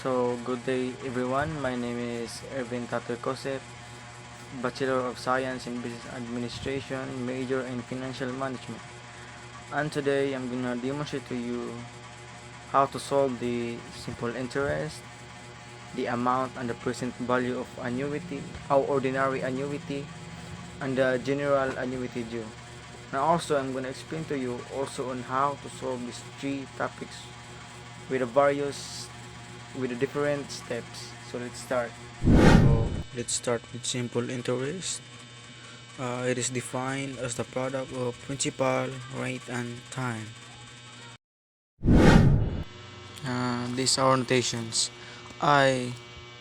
So, good day everyone. My name is Ervin Tatoy Cosep, Bachelor of Science in Business Administration, major in Financial Management. And today I'm gonna demonstrate to you how to solve the simple interest, the amount and the present value of annuity, how ordinary annuity, and the general annuity due. Now also I'm gonna explain to you also on how to solve these three topics with the different steps. So let's start. So let's start with simple interest. It is defined as the product of principal, rate, and time. These are notations. I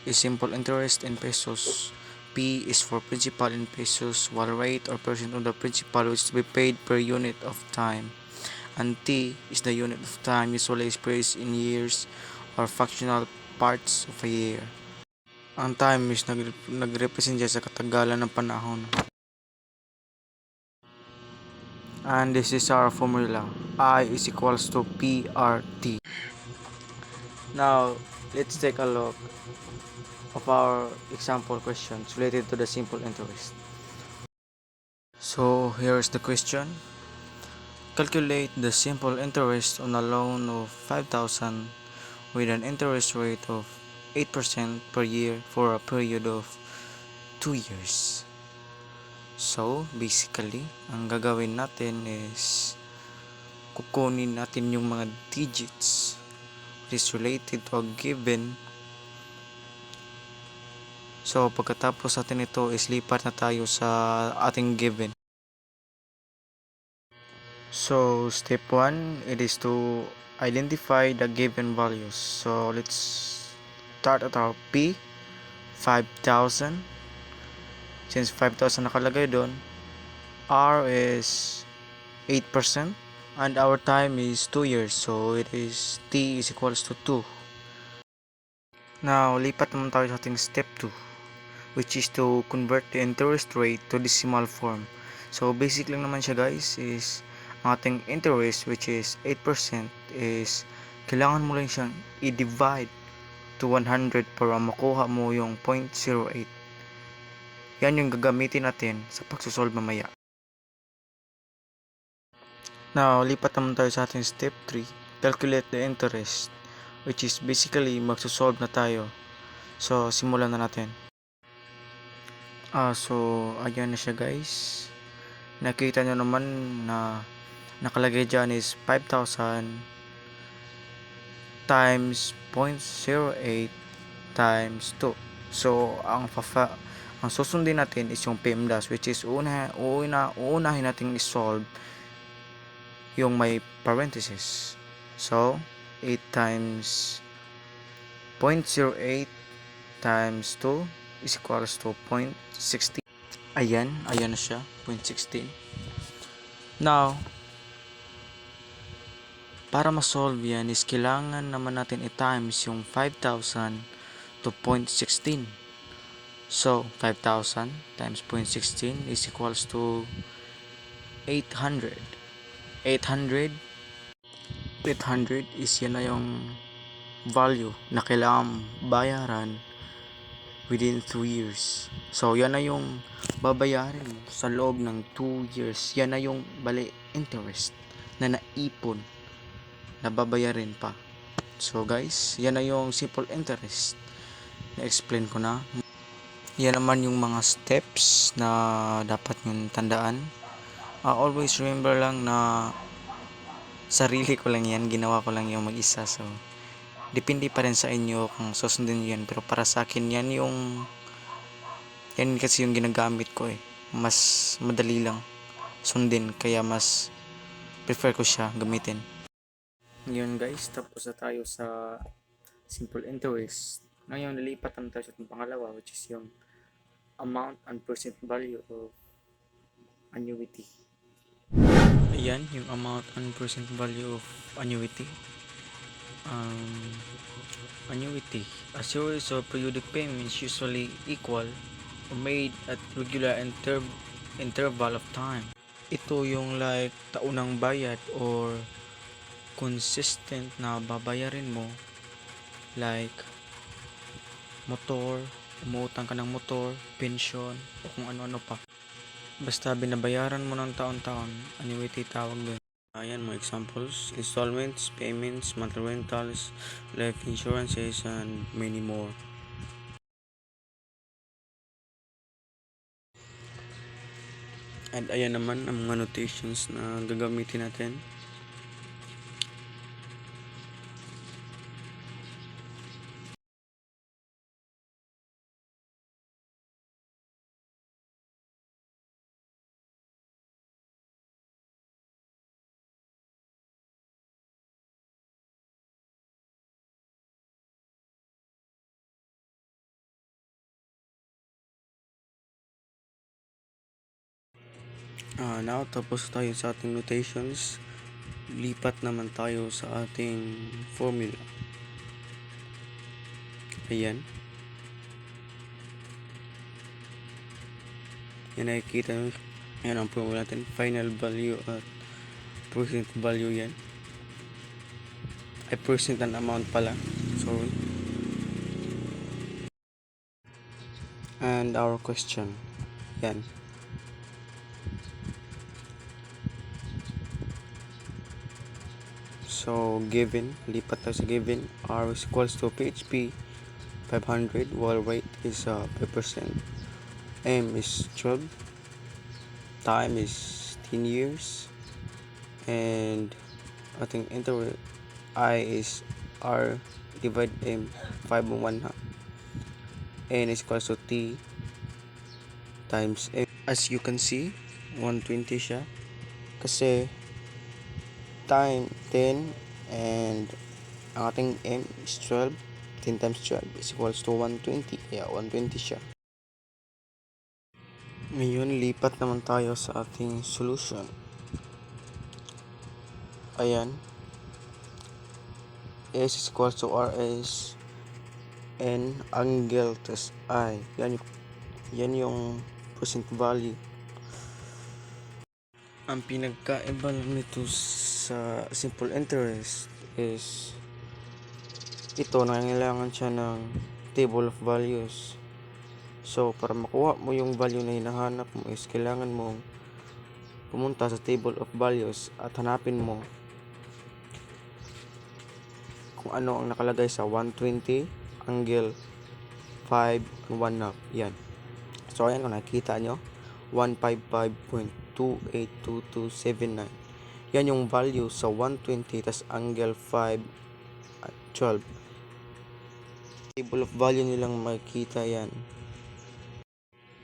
is simple interest in pesos. P is for principal in pesos, while rate or percent of the principal which is to be paid per unit of time. And T is the unit of time usually expressed in years or fractional parts of a year. Ang time is nagrepresent siya sa katagalan ng panahon. And this is our formula. I is equals to PRT. Now, let's take a look of our example questions related to the simple interest. So, here's the question. Calculate the simple interest on a loan of 5,000 with an interest rate of 8% per year for a period of 2 years. So, basically, ang gagawin natin is kukunin natin yung mga digits is related to a given. So, pagkatapos natin ito is lipat na tayo sa ating given. So, step 1, it is to identify the given values. So, let's start at our P, 5,000. Since 5,000 nakalagay doon, R is 8%, and our time is 2 years. So, it is T is equals to 2. Now, lipat naman tayo sa ating step 2, which is to convert the interest rate to decimal form. So, basic lang naman siya guys, is ang ating interest which is 8% is kailangan mo lang siyang i-divide to 100 para makuha mo yung 0.08. Yan yung gagamitin natin sa pagsusolve mamaya. Now, lipat naman tayo sa ating step 3, calculate the interest, which is basically magsusolve na tayo. So, simulan na natin. So, ayan na siya guys. Nakita nyo naman na nakalagay dyan is 5,000 times 0.08 times 2. So, ang susundin natin is yung PEMDAS, which is uunahin natin i-solve yung may parenthesis. So, 8 times 0.08 times 2 is equals to 0.16. Ayan na siya, 0.16. Now, para ma-solve yan is kailangan naman natin i-times yung 5,000 to 0.16. So, 5,000 times 0.16 is equals to 800. 800 is yan na yung value na kailangan bayaran within 2 years. So, yan na yung babayarin sa loob ng 2 years. Yan na yung interest na naipon na babayarin pa. So, guys, yan na yung simple interest. Na-explain ko na. Yan naman yung mga steps na dapat nyo tandaan. Always remember lang na sarili ko lang yan, ginawa ko lang yung mag-isa. So, depende pa rin sa inyo kung susundin nyo yan. Pero para sa akin, yan kasi yung ginagamit ko eh. Mas madali lang sundin, kaya mas prefer ko siya gamitin. Ngayon guys, tapos na tayo sa simple interest. Ngayon, lilipat naman tayo sa pangalawa, which is yung amount and percent value of annuity. Ayan, yung amount and percent value of annuity. Annuity, a series of periodic payments usually equal or made at regular interval of time. Ito yung like taunang bayad or consistent na babayarin mo like motor, umuutang ka ng motor, pensyon, o kung ano-ano pa. Basta binabayaran mo ng taon-taon, annuity tawag doon. Ayan mga examples, installments, payments, monthly rentals, life insurances, and many more. At ayan naman ang mga notations na gagamitin natin. Now tapos tayo sa ating notations, lipat naman tayo sa ating formula. Ayan. Yan nakikita nyo. Yan ang formula natin. Final value at percent value yan. Ay percent and amount pala. Sorry. And our question. Yan. So, given, lipat tayo sa given, R is equals to PHP 500, while rate is 5%, M is 12, time is 10 years, and I think interval I is R divide M 5 on 1 half, N is equals to T times M. As you can see, 120 siya kasi time 10 and ang ating M is 12. 10 times 12 is equals to 120. Kaya 120 siya. Ngayon, lipat naman tayo sa ating solution. Ayan. S is equals to RS N angle test I. Yan yung percent value. Ang pinagkaiba nito sa simple interest is ito, nangangailangan siya ng table of values. So, para makuha mo yung value na hinahanap mo is kailangan mo pumunta sa table of values at hanapin mo kung ano ang nakalagay sa 120 angle 5 and 1 half. Yan. So, ayan kung nakikita nyo, 155.282279. Yan yung value sa 120 tas angle 5 at 12. Table of value nilang makikita yan.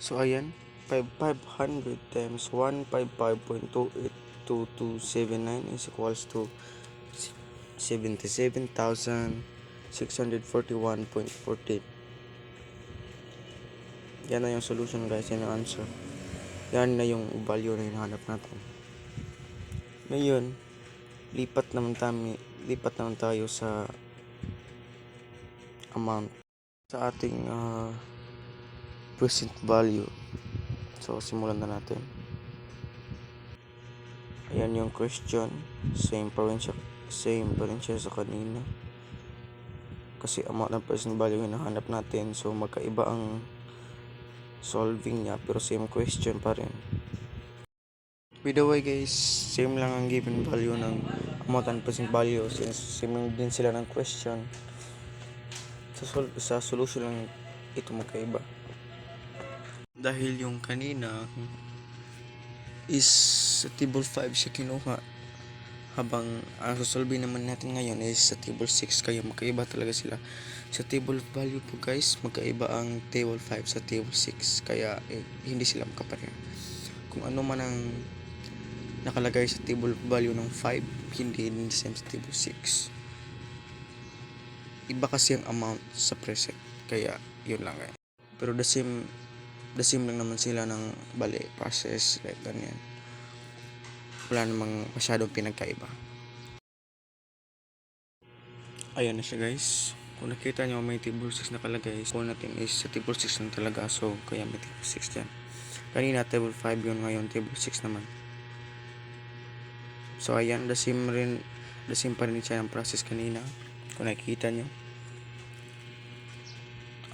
So, ayan. 500 times 155.282279 is equals to 77,641.14. Yan na yung solution guys, yan ang answer. Yan na yung value na hinahanap natin. Ngayon, lipat naman tayo sa amount sa ating present value. So, simulan na natin. Ayan yung question. Same pa rin siya sa kanina. Kasi amount ng present value yung hinahanap natin. So, magkaiba ang solving niya. Pero same question pa rin. By the way guys, same lang ang given value ng amount and present value. Since same lang din sila ng question. Sa solution lang ito magkaiba. Dahil yung kanina is sa table 5 siya kinuha, habang ang susolve naman natin ngayon is sa table 6, kaya magkaiba talaga sila. Sa table of value po guys, magkaiba ang table 5 sa table 6, kaya hindi sila makapareha. Kung ano man ang nakalagay sa table of value ng 5, hindi din same sa table 6. Iba kasi ang amount sa present, kaya yun lang eh. Pero the same lang naman sila ng process, like ganyan. Wala namang masyadong pinagkaiba. Ayan na siya guys. Kung nakita nyo may table 6 nakalagay, kung natin is sa table 6 lang talaga, so kaya may table 6 dyan. Kanina table 5 yun, ngayon table 6 naman. So ayan, the same pa rin siya ng process kanina. Kung nakikita nyo,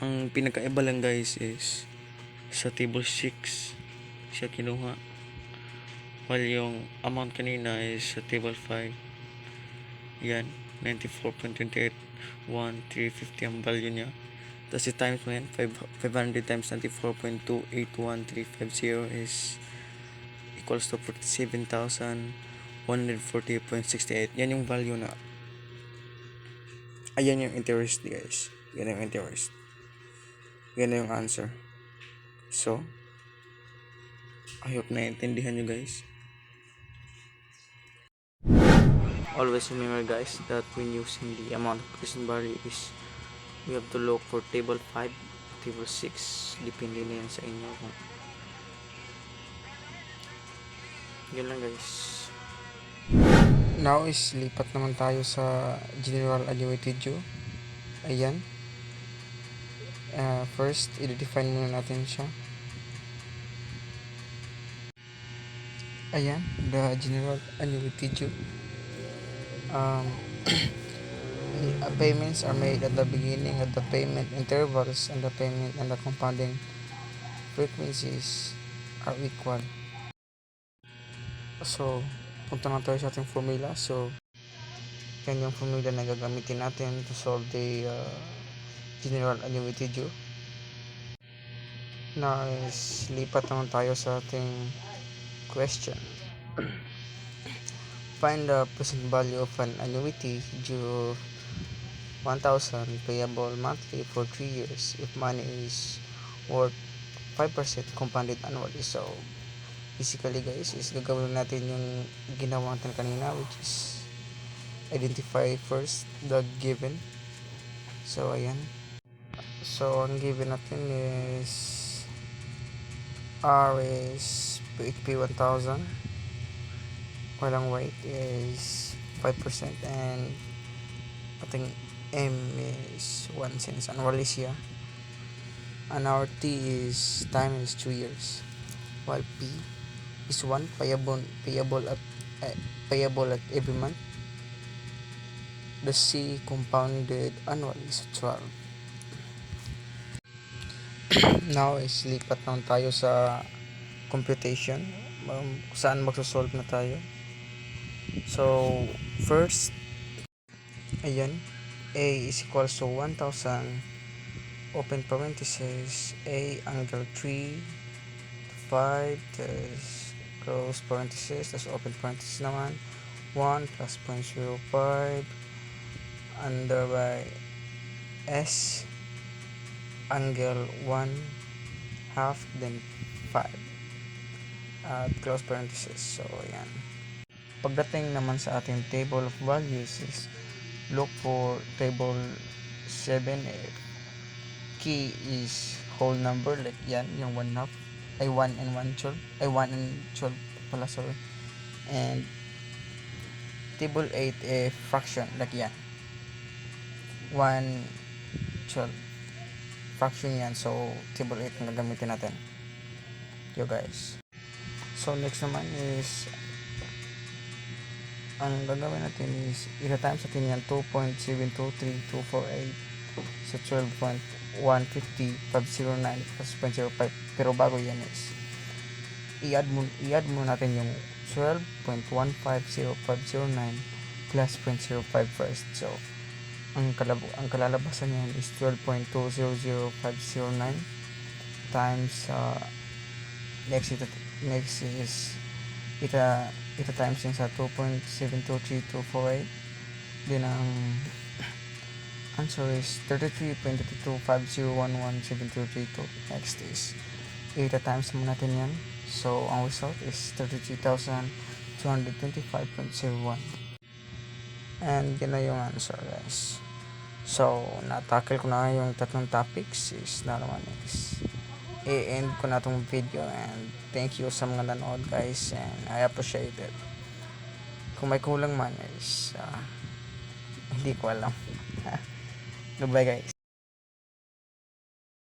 Ang pinakaiba lang guys is sa table 6 siya kinuha, while yung amount kanina is sa table 5. Yan, 94.281350 ang value niya. Tapos si times mo yan, 500 times 94.281350 is equals to 47,140.68. Yan yung value na. Ayan yung interest guys. Yan yung interest. Yan yung answer. So, I hope naiintindihan nyo guys. Always remember guys that when using the amount of present value is we have to look for table 5, table 6. Depende na yan sa inyo. Yan lang guys. Now is lipat naman tayo sa general annuity due. Ayan. First, i-define muna natin siya. Ayan, the general annuity due. Payments are made at the beginning of the payment intervals, and the payment and the compounding frequencies are equal. So, punta na tayo sa ating formula. So, yan yung formula na gagamitin natin to solve the general annuity due. Now is lipat naman tayo sa ating question. Find the present value of an annuity due 1,000 payable monthly for 3 years if money is worth 5% compounded annually. So, basically guys, is gagawin natin yung ginawa natin kanina, which is identify first the given. So, ayan. So, ang given natin is R is PHP 1,000. Walang weight is 5% and ating M is 1 cents annually siya, and our T is time is 2 years, while P is 1 payable at every month. The C compounded annually is 12. Now is lipat naman tayo sa computation, saan magsosolve na tayo. So, first, ayan, A is equals to 1,000, open parenthesis, A angle 3, 5, tas close parenthesis, tas open parenthesis naman, 1 plus 0.05, under by S, angle 1, half, then 5, close parenthesis. So, ayan. Pagdating naman sa ating table of values is look for table 7. Key is whole number, like yan, yung 1 half, ay 1 and 1 12, ay 1 and 12 pala, sorry. And table 8 fraction, like yan, 1 12 fraction yan. So table 8 ang gagamitin natin yo guys. So next naman is ang gagawin natin is ita-times natin yan 2.723248 sa 12.150.509 plus 0.05. Pero bago yan is i-add mo natin yung 12.150509 plus 0.05 first. So ang kalalabasan niyan is 12.200509 times next is ita times yun sa 2.723248. Then ang answer is 33.2250117232. Next is ita times mo natin yan. So ang result is 33,225.01. And yun na yung answer guys. So na-tackle ko na yung tatlong topics. Is na naman is i-end ko na tong video, and thank you sa mga nanood guys, and I appreciate it. Kung may kulang man is hindi ko alam. Goodbye guys.